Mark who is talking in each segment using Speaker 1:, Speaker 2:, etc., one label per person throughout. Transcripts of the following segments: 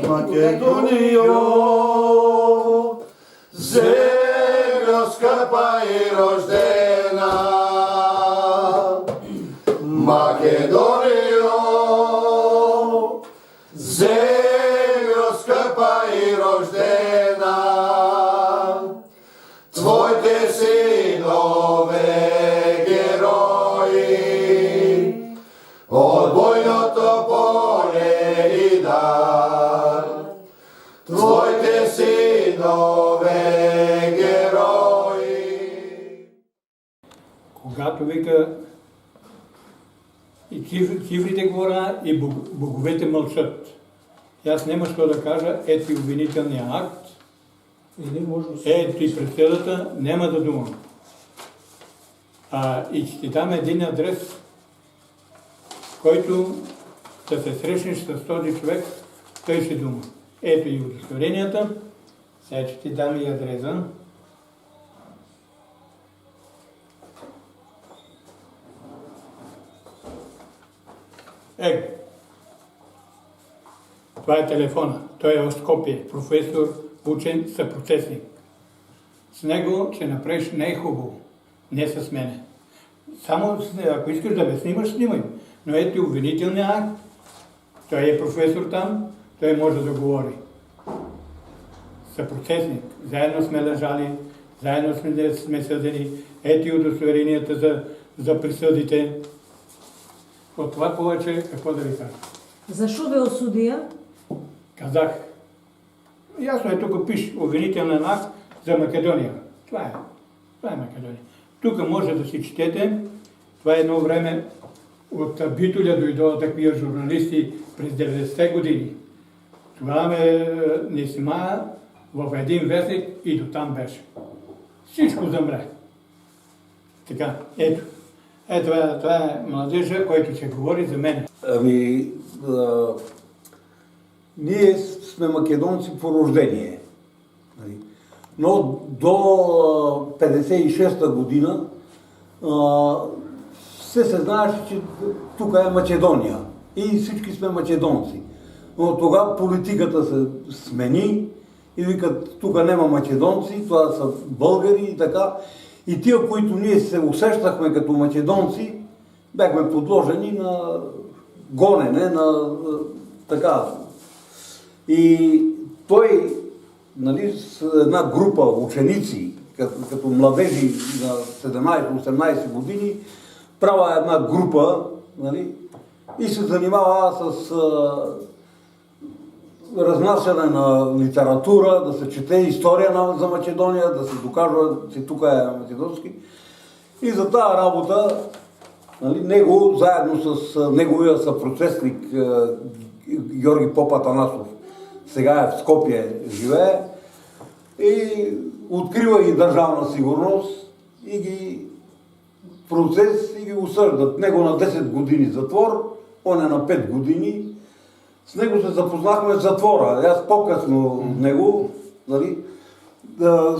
Speaker 1: Македониjo, землjo skapa i roždena. Македониjo, землjo skapa i roždena. Tvojte sinove geroji, odbojното поле и дар. Твоите синове герои.
Speaker 2: Когато вика и цифрите говоря, и боговете мълчат. И аз нема що да кажа, ето и обвинителния акт, ето и присъдата, няма да думам. И ще ти дам един адрес, който да се срещнеш с този човек, той ще дума. Ето и удостоверенията, сега ще ти дам и адреса. Това е телефона. Той е от Скопие, професор, учен, съпроцесник. С него ще направиш най-хубаво, не с мене. Само ако искаш да ме снимаш, снимай. Но ето и обвинителния акт. Той е професор там, той може да говори. Съпроцесник. Заедно сме лежали, заедно сме съдени. Ето и удостоверенията за присъдите. От това повече какво да ви кажа?
Speaker 3: Защо ви осудия?
Speaker 2: Казах. Ясно е, тук пише обвинителен акт за Македония. Това е Македония. Тук може да си четете. Това е едно време от Битоля дойдоха такива журналисти през 90-те години. Това не снима в един вестник и до там беше. Всичко замре. Така, ето. Това е младежа, който ще говори за мен.
Speaker 4: Ние сме македонци по рождение. Но до 56-та година се знаеше, че тук е Македония и всички сме македонци. Но тогава политиката се смени и викат, тук няма македонци, това са българи и така. И тия, които ние се усещахме като македонци, бяхме подложени на гонене, на така. И той, с една група ученици, като младежи на 17-18 години, права една група, и се занимава с разнасяне на литература, да се чете история за Македония, да се доказва, че тук е македонски. И за тази работа него, заедно с неговия съпроцесник Георги Попатанасов, сега е в Скопие, живее, и открива и държавна сигурност и ги процес и ги осъждат. Него на 10 години затвор, он е на 5 години. С него се запознахме в затвора. Аз по-късно него,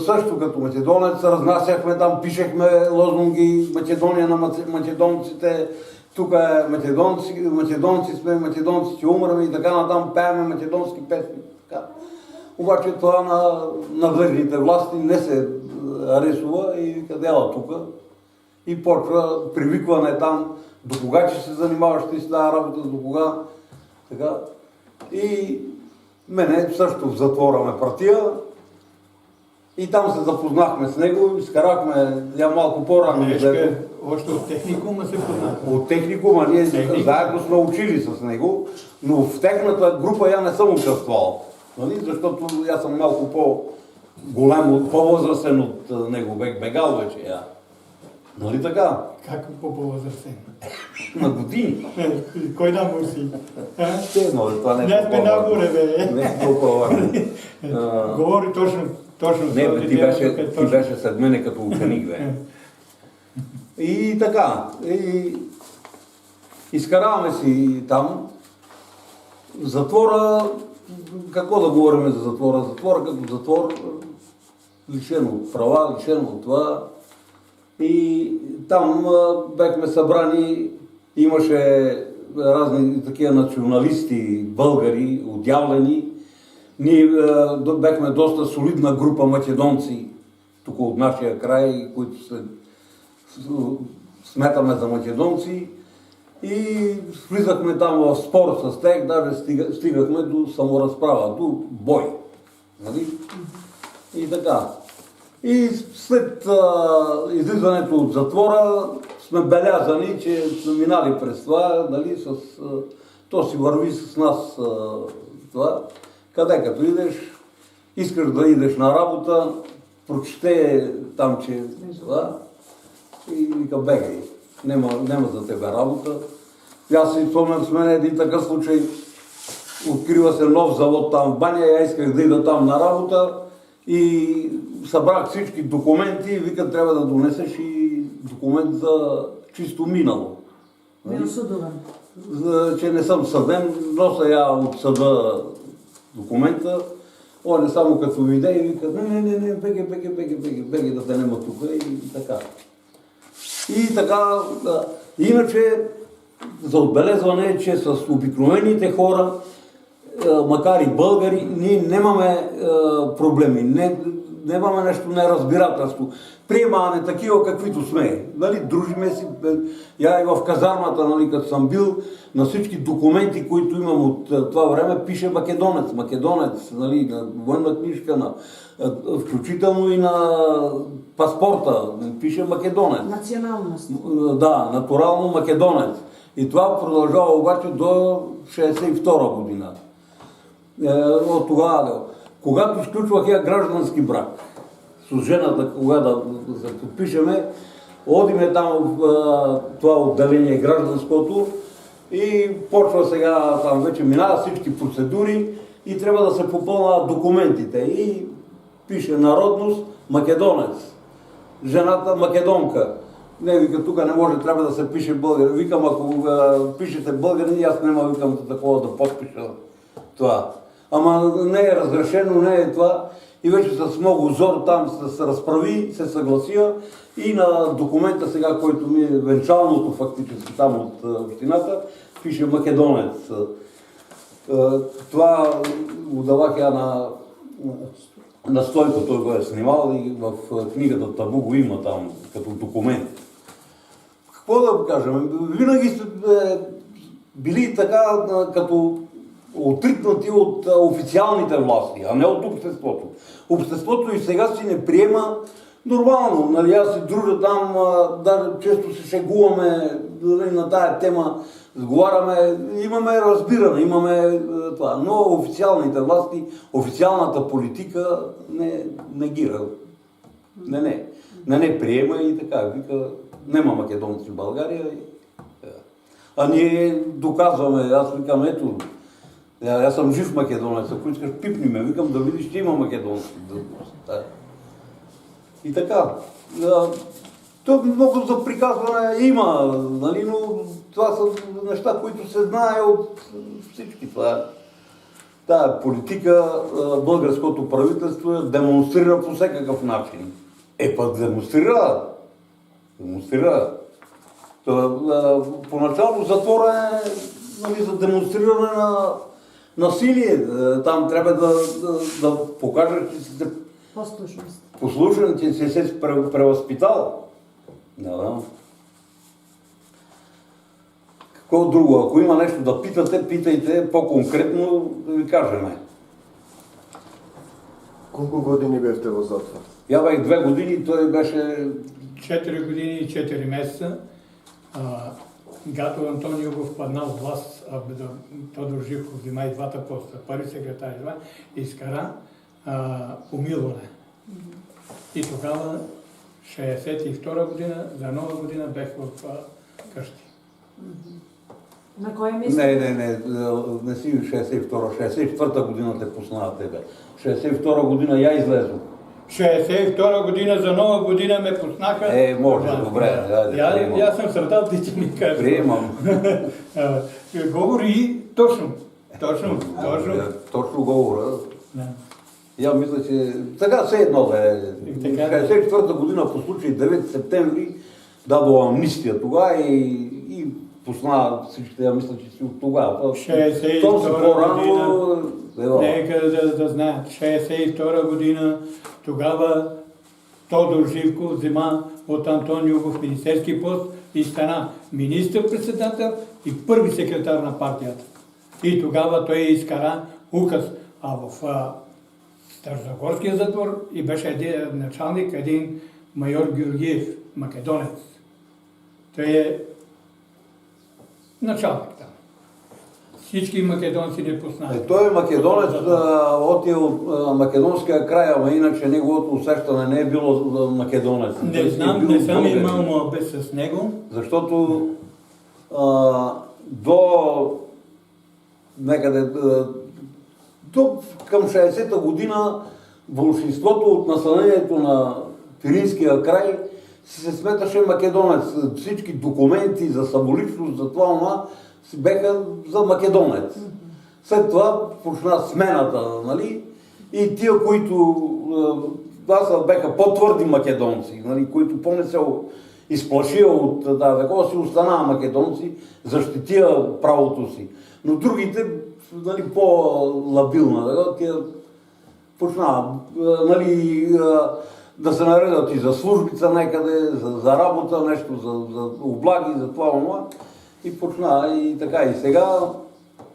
Speaker 4: също като македонец, разнасяхме там, пишехме лозунги Македония на македонците, тук е македонци сме, македонци ще умраме и така натам, пееме македонски песни. Така. Обаче това на надлежните власти не се аресува и къде ела тук. И почва привикване там, до кога ще се занимаваш ти с тази работа, до кога. Така. И мене също в затвора ме пратия. И там се запознахме с него, изкарахме малко по-рано.
Speaker 2: Още от техникума се познахме.
Speaker 4: От техникума ние заедно сме учили с него, но в техната група я не съм участвал. Защото аз съм малко по-голям, по-възрастен от него, бегал вече я. Нали така?
Speaker 2: Как по-възрастен?
Speaker 4: На години.
Speaker 2: Кой набор си?
Speaker 4: Това не е
Speaker 2: сме наборе, бе.
Speaker 4: Не е толкова.
Speaker 2: Говори точно.
Speaker 4: Не, бе, ти беше след мене като ученик, бе. И така. Изкараваме си там. Затвора, какво да говорим за затвора? Затвора като затвор, лишен от права, лишен от това. И там бяхме събрани, имаше разни такива националисти, българи, отявлени, Ние бяхме доста солидна група македонци тук от нашия край, които се смятаме за македонци. И влизахме там в спор с тях, даже стигахме до саморазправа, до бой. Нали? И така. И след излизането от затвора сме белязани, че сме минали през това, нали, то си върви с нас това. Къде като идеш, искаш да идеш на работа, прочете там, че това, и вика, бегай, няма за тебе работа. И аз си спомням с мен един такъв случай, открива се нов завод там в Баня, я исках да ида там на работа и събрах всички документи и вика, трябва да донесеш и документ за чисто минало.
Speaker 3: Неосудован.
Speaker 4: Че не съм съден, нося я от съда документа, он е само като виде и вика, не, беги да те нема тук и така. И така, иначе за отбелезване е, че с обикновените хора, макар и българи, ние нямаме проблеми, нямаме нещо неразбирателство. Приемаме такива, каквито сме. Нали, дружиме си. Я и в казармата, нали, като съм бил, на всички документи, които имам от това време, пише македонец, нали, на военна книжка, включително и на паспорта, пише македонец.
Speaker 3: Националност.
Speaker 4: Да, натурално македонец. И това продължава обаче до 1962 година. От тогава, когато изключвах я граждански брак с жената, кога да се подпишеме, одиме там в това отделение гражданското и почва сега, там вече минава всички процедури и трябва да се попълнят документите. И пише народност македонец, жената македонка. Не, вика, тук не може, трябва да се пише българин. Викам, ако пишете българин, аз няма, викам, за такова да подпиша това. Ама не е разрешено, не е това. И вече с много зор там се разправи, се съгласия и на документа сега, който ми е венчалното фактически там от общината, пише македонец. Това го давах я на Стойко, той го е снимал и в книгата Табу го има там като документ. Какво да кажем? Винаги сте били така като отритнати от официалните власти, а не от обществото. Обществото и сега си не приема нормално. Нали, аз се дружа там, даже често се шегуваме на тая тема, сговаряме, имаме разбиране, имаме това. Но официалните власти, официалната политика не гира. Не приема и така. Вика, нема македонци в България. А ние доказваме, аз викам, ето, аз съм жив македонец, ако искаш пипни ме, викам да видиш, че има македонци. И така. То много за приказване има, нали, но това са неща, които се знае от всички. Тая политика, българското правителство демонстрира по всякакъв начин. Пък демонстрира. Поначало затвора е, нали, за демонстриране на насилие. Там трябва да покажеш, че си послушен, че си се превъзпитал. Да. Какво друго? Ако има нещо да питате, питайте по-конкретно, да ви кажем.
Speaker 1: Колко години бяхте в затвор?
Speaker 4: Я бях 2 години, той беше...
Speaker 2: 4 години и 4 месеца. Когато Антонио го впаднал в власт, Тодор Живков взима и двата поста, първи секретар и изкара помилване. И тогава, 62 година, за нова година бях в къщи.
Speaker 3: На кое место?
Speaker 4: Не си 64-та година те пусна тебе. 62-та година я излезох.
Speaker 2: 62 година за нова година ме пуснаха.
Speaker 4: Може, добре.
Speaker 2: Аз съм сърдал, ти че ми кажа.
Speaker 4: Приемам.
Speaker 2: Говори точно.
Speaker 4: Точно говоря.
Speaker 2: Да.
Speaker 4: Я мисля, че сега все едно да е. 64-та година по случай 9 септември дадо амнистия тогава и пусна всичките, я мисля, че си от тогава.
Speaker 2: 62 година Нека да знаят. 1962 година тогава Тодор Живков взема от Антонио в министерски пост и стана министър-председател и първи секретар на партията. И тогава той изкара указ. А в Старозагорския затвор и беше началник един майор Георгиев, македонец. Той е началник там. Всички македонци не познават.
Speaker 4: Той е македонец от македонския край, ама иначе неговото усещане не е било македонец.
Speaker 2: Не знам, не съм имал молбе с него.
Speaker 4: Защото до някъде до към 60-та година большинството от населението на Пиринския край се сметаше македонец. Всички документи за самоличност, за това си беха за македонец. След това почна смената, нали? И тия, които беха по-твърди македонци, нали? Които по-не се изплашия от такова, си остана македонци, защития правото си. Но другите, нали, по-лабилна, тия почна, нали, да се наредят и за службица някъде, за работа, нещо, за облаги, за това. И почна и така. И сега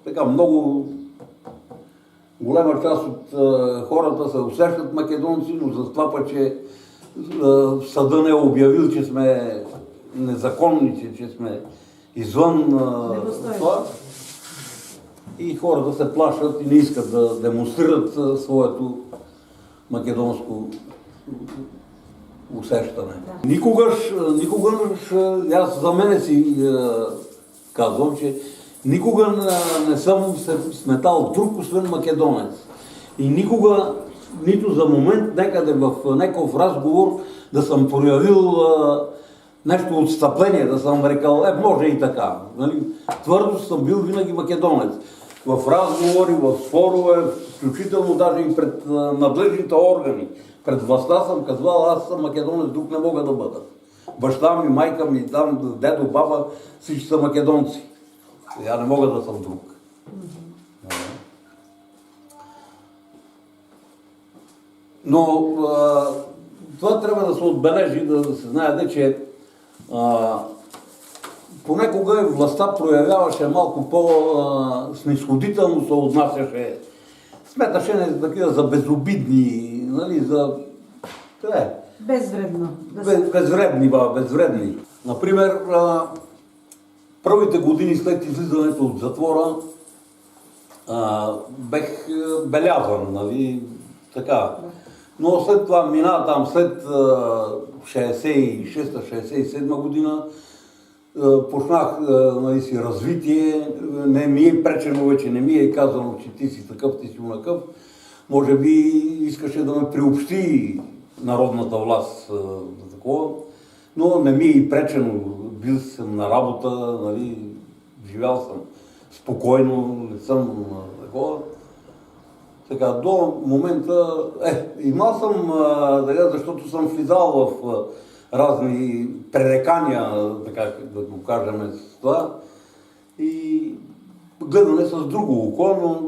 Speaker 4: така много голема част от хората се усещат македонци, но за това пък, че съда не е обявил, че сме незаконни, че сме извън това. И хората се плашат и не искат да демонстрират своето македонско усещане. Да. Никогаш, аз за мене си казвам, че никога не съм се сметал друг, освен македонец. И никога, нито за момент, някъде в някакъв разговор да съм проявил нещо отстъпление, да съм рекал, може и така. Нали? Твърдо съм бил винаги македонец. В разговори, в спорове, включително даже и пред надлежните органи, пред властта съм казвал, аз съм македонец, друг не мога да бъда. Баща ми, майка ми, там, дедо, баба, всички са македонци. Я не мога да съм друг. Но това трябва да се отбележи, да се знае, че понекога властта проявяваше малко по-снисходително, се отнасяше, сметаше такива за безобидни, нали, за...
Speaker 3: Безвредно.
Speaker 4: Безвредни. Например, първите години след излизането от затвора бех белязан, нали, така. Но след това мина там, след 66-67 година, почнах нали, си развитие, не ми е пречено вече, не ми е казано, че ти си такъв, ти си онакъв. Може би искаше да ме приобщи народната власт за такова, но не ми е пречено. Бил съм на работа, нали, живял съм спокойно, не съм такова. Така, до момента, имал съм, защото съм влизал в разни пререкания, така да го кажем с това, и гледане с друго око, но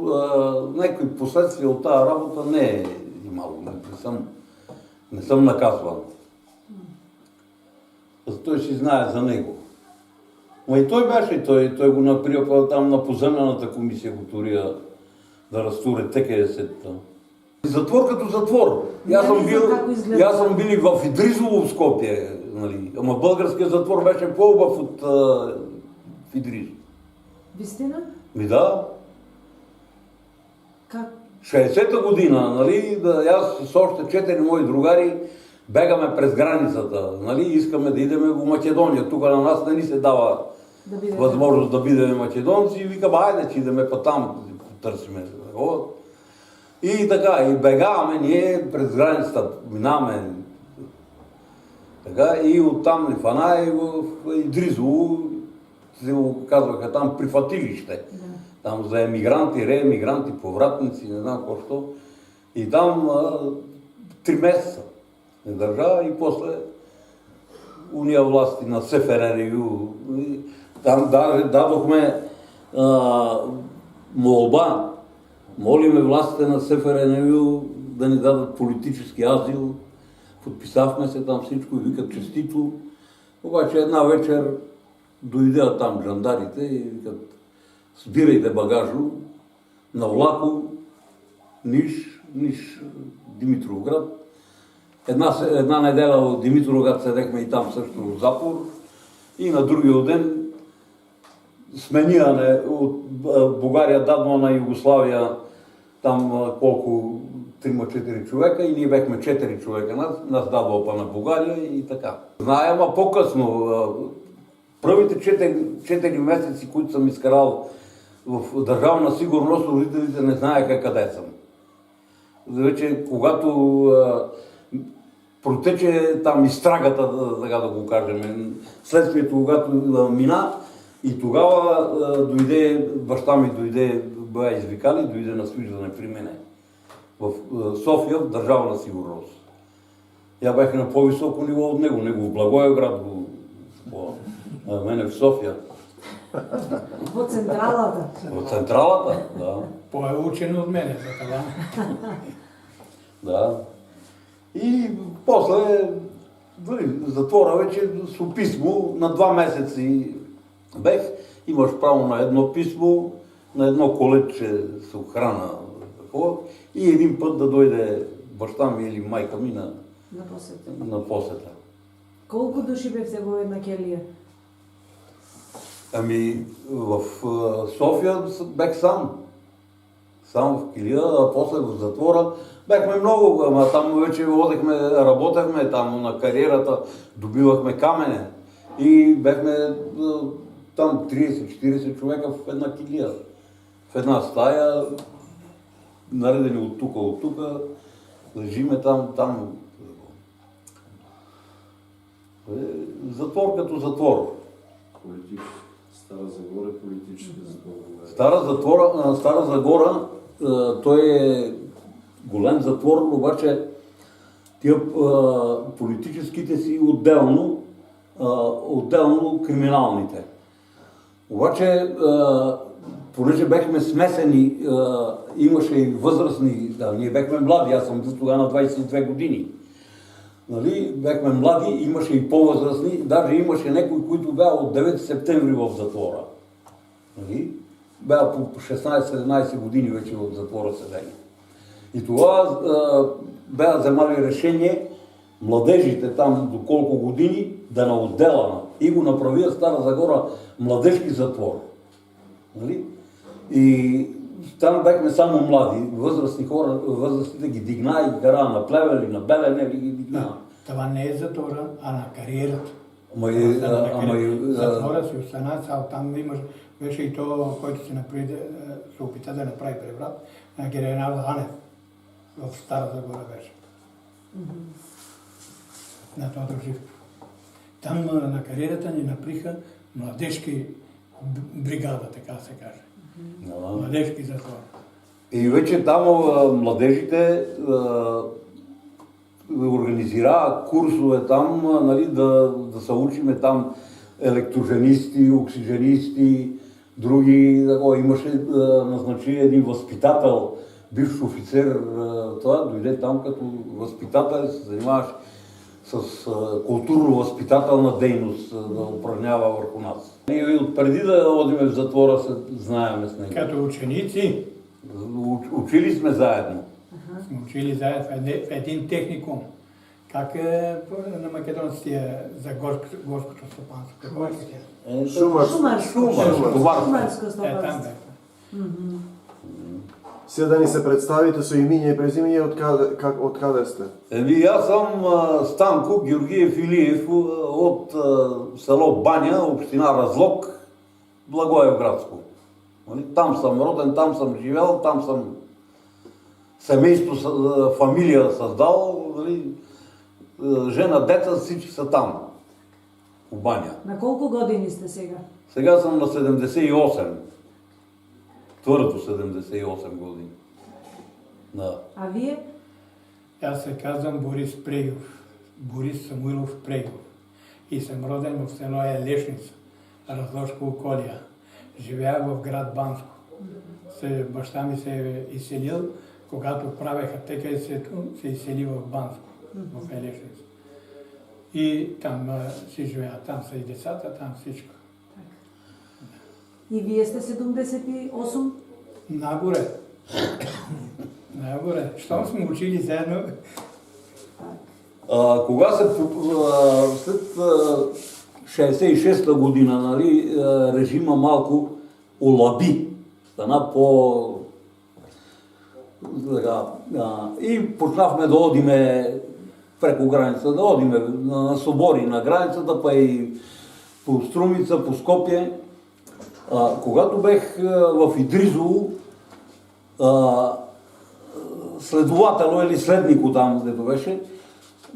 Speaker 4: някакви последствия от тази работа не е имало, не съм наказван. Той си знае за него. Но и той беше, той го наприел там на поземлената комисия го турия да разтуре теке сетта. Затвор като затвор. Аз съм бил и в Идризово в Скопие, нали. Ама българският затвор беше по-убав от Идризово.
Speaker 3: Вистина?
Speaker 4: Ми да.
Speaker 3: Как?
Speaker 4: 60-та година, нали, аз с още 4 мои другари бегаме през границата, нали, искаме да идеме в Македония. Тук на нас не ни се дава възможност да бидеме македонци и викаме, айде, че идеме па там, търсиме. И така, и бегаваме ние през границата, минаваме. Така, и оттам ни фана и в Идризово, се го казваха там при Фатилище. Да. Там за емигранти, реемигранти, повратници, не знам какво. И там 3 месеца не държа и после уния власти на СФРРЮ. Там дадохме молба Молиме властите на СФРНУ да ни дадат политически азил. Подписахме се там всичко и викат честито. Обаче една вечер дойдеха там жандарите и викат: "Сбирайте багажо на влако, Ниш, Димитровград." Една неделя в Димитровград седехме и там също в запор. И на другия ден сменяне от България дадено на Югославия там колко, 3-4 човека и ние бехме 4 човека. Нас дадоха па на България и така. Знаем, а по-късно, първите 4 месеци, които съм изкарал в Държавна сигурност, родителите не знаеха къде съм. Вече когато протече там изтрагата, така да го кажем, следствието, когато мина, и тогава баща ми бе извикали, дойде на свиждане при мене в София, в Държавна сигурност. Я бях на по-високо ниво от него в Благоевград, а мене в София.
Speaker 3: Во централата.
Speaker 4: В централата, да.
Speaker 2: По-учен от мене за това.
Speaker 4: Да. И после затвора вече с писмо на 2 месеци бех. Имаш право на едно писмо, на едно колече с охрана. И един път да дойде баща ми или майка ми на посета.
Speaker 3: Колко души бевте во една келија?
Speaker 4: Ами в София бех сам. Сам в килия, а после в затвора бехме много, ама там вече водехме, работехме там на кариерата, добивахме камене и бехме там 30-40 човека в една килия. В една стая, наредени от тук, лежиме там. Затвор като затвор.
Speaker 1: Стара Загора е политическа затвор.
Speaker 4: Стара Загора, той е голям затвор, обаче тия политическите си отделно криминалните. Обаче, понеже бехме смесени, имаше и възрастни, ние бехме млади, аз съм тогава на 22 години. Нали, бяхме млади, имаше и по-възрастни, даже имаше някои, които бяха от 9 септември в затвора. Нали? Бяха по 16-17 години вече в затвора седели. И това бяха вземали решение младежите там до колко години да на отделана. И го направиха Стара Загора младежки затвор. Нали? И там бяхме само млади, възрастни хора, възрастните ги дигна и кара на Плевен или на Белене или ги дигна.
Speaker 2: Това не е затвора, а на кариерата.
Speaker 4: Затвора
Speaker 2: си остана, там имаш, беше и то, който се опита да направи преврат, на генерал Анев в Стара Загора беше. На Тодор Живков. Там на кариерата ни наприха младежки бригада, така се каже. Младежки затвор.
Speaker 4: И вече там младежите организира курсове там, нали, да се учиме там електроженисти, оксиженисти, други. Имаше назначи един възпитател, бивш офицер, това дойде там като възпитател, се занимаваше с културно-възпитателна дейност да упражнява върху нас. Ние отпреди да одиме в затвора се знаеме с него.
Speaker 2: Като ученици?
Speaker 4: Учили сме заедно.
Speaker 2: Сме учили заедно в един техникум. Как е на македонците за горското стопанство? Какво е?
Speaker 3: Шумарско стопанство.
Speaker 1: Сега да ни се представите со имиње и презимиње, од каде сте?
Speaker 4: Аз съм Станко Георгиев Илиев от село Баня, община Разлог, Благоевградско. Там съм роден, там съм живел, там съм семейство, фамилия създал, жена, деца, всички са там, в Баня.
Speaker 3: На колко години сте сега?
Speaker 4: Сега съм на 78. Твърдо 78 години. Да.
Speaker 3: А вие?
Speaker 2: Аз се казвам Борис Прегов. Борис Самуилов Прегов. И съм роден в село Елешница, Разложко околия. Живея в град Банско. Баща ми се е изселил, когато правеха ТКС-то, се изсели в Банско, в Елешница. И там си живея, там са и децата, там всичко.
Speaker 3: И вие сте 78?
Speaker 2: Нагоре. Нагоре. Щом сме учили заедно,
Speaker 4: Кога след 66-та година, нали, режима малко олаби, стана по... И почнахме да одиме преко граница, да одиме на събори на границата, па и по Струмица, по Скопие. Когато бех в Идризово, следователо или следнико там, където беше,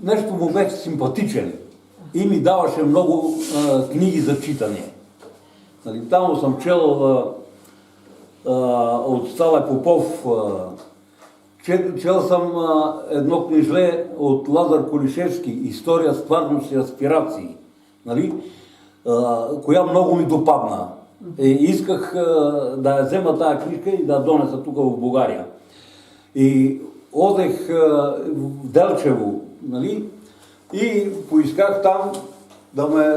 Speaker 4: нещо му бех симпатичен и ми даваше много книги за читане. Нали, там съм чел от Стале Попов, чел съм едно книжле от Лазар Колишевски, История, стварност и аспирации, нали, коя много ми допадна. Исках да я взема тази книжка и да я донеса тук в България. И одех в Делчево, нали, и поисках там да ме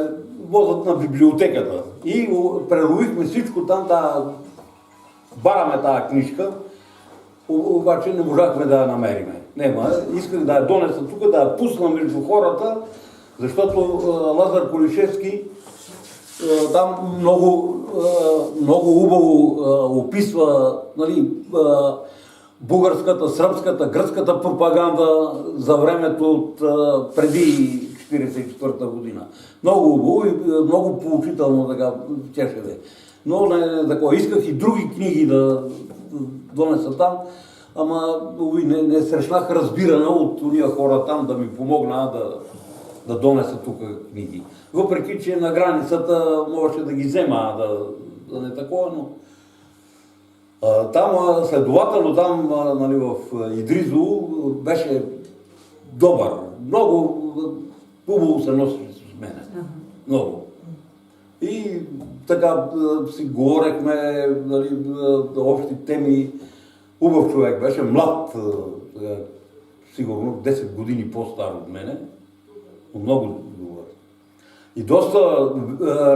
Speaker 4: водят на библиотеката. И преровихме всичко там да бараме тази книжка, обаче не можахме да я намериме. Исках да я донеса тук, да я пусна между хората, защото Лазар Колишевски там много хубаво описва, нали, българската, сръбската, гръцката пропаганда за времето от преди 1944 година. Много хубаво и много поучително така чеше да е. Но не такова. Исках и други книги да донеса там, ама не срещнах разбиране от уния хора там да ми помогна да донеса тук книги. Въпреки, че на границата можеше да ги взема, да не такова, но там следователно, там, нали, в Идризово беше добър. Много хубаво се носеше с мене. Много. И така си говорехме, нали, общи теми. Хубав човек беше, млад, сигурно 10 години по-стар от мене. Много добър. И доста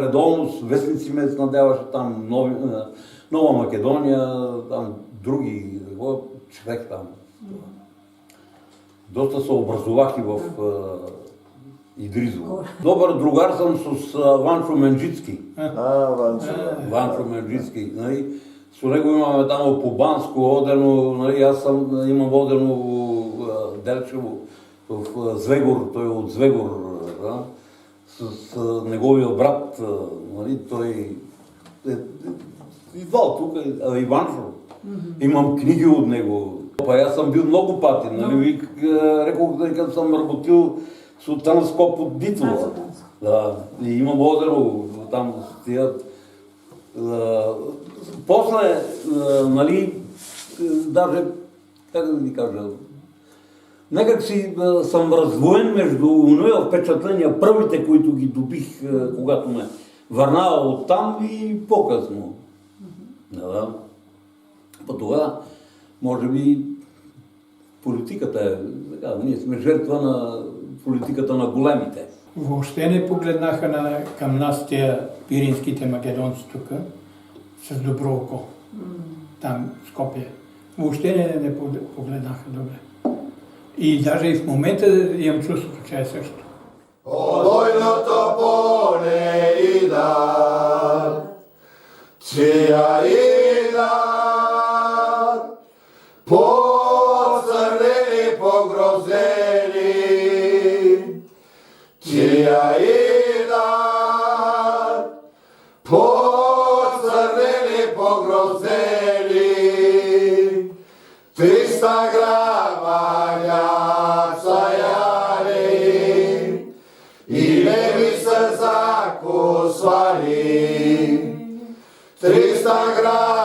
Speaker 4: редовно с вестници ме снабдяваше там, Нова Македония, там други, човек там. Доста се образовах и в Идризово. Добър другар съм с Ванчо Менджицки. Ванчо Менджицки. Нали? С него имаме там по Банско одено, нали? Аз имам одено в Делчево, в Звегор, той е от Звегор, да? С неговия брат, нали? Той идвал тук, Иванчо. Имам книги от него. Аз съм бил много пъти, нали? Рекох, като съм работил Султан Скоп от Дитова. Да, и имам озеро там стоят. После, нали, даже, как да ви кажа, някак си съм раздвоен между уния впечатления, първите, които ги добих, когато ме върнава оттам и по-късно. Да. По това, може би, политиката е, така, ние сме жертва на политиката на големите.
Speaker 2: Въобще не погледнаха към нас тия пиринските македонци тук с добро око. Там, в Скопие. Въобще не погледнаха добре. И даже и в момента имам чувството, че е също.
Speaker 1: Олойното поле идат, чия идат, по-църнени, погрозени, чия идат, по-църнени, погрозени, 300 грама няца яли, и леви са закусвали, 300 грама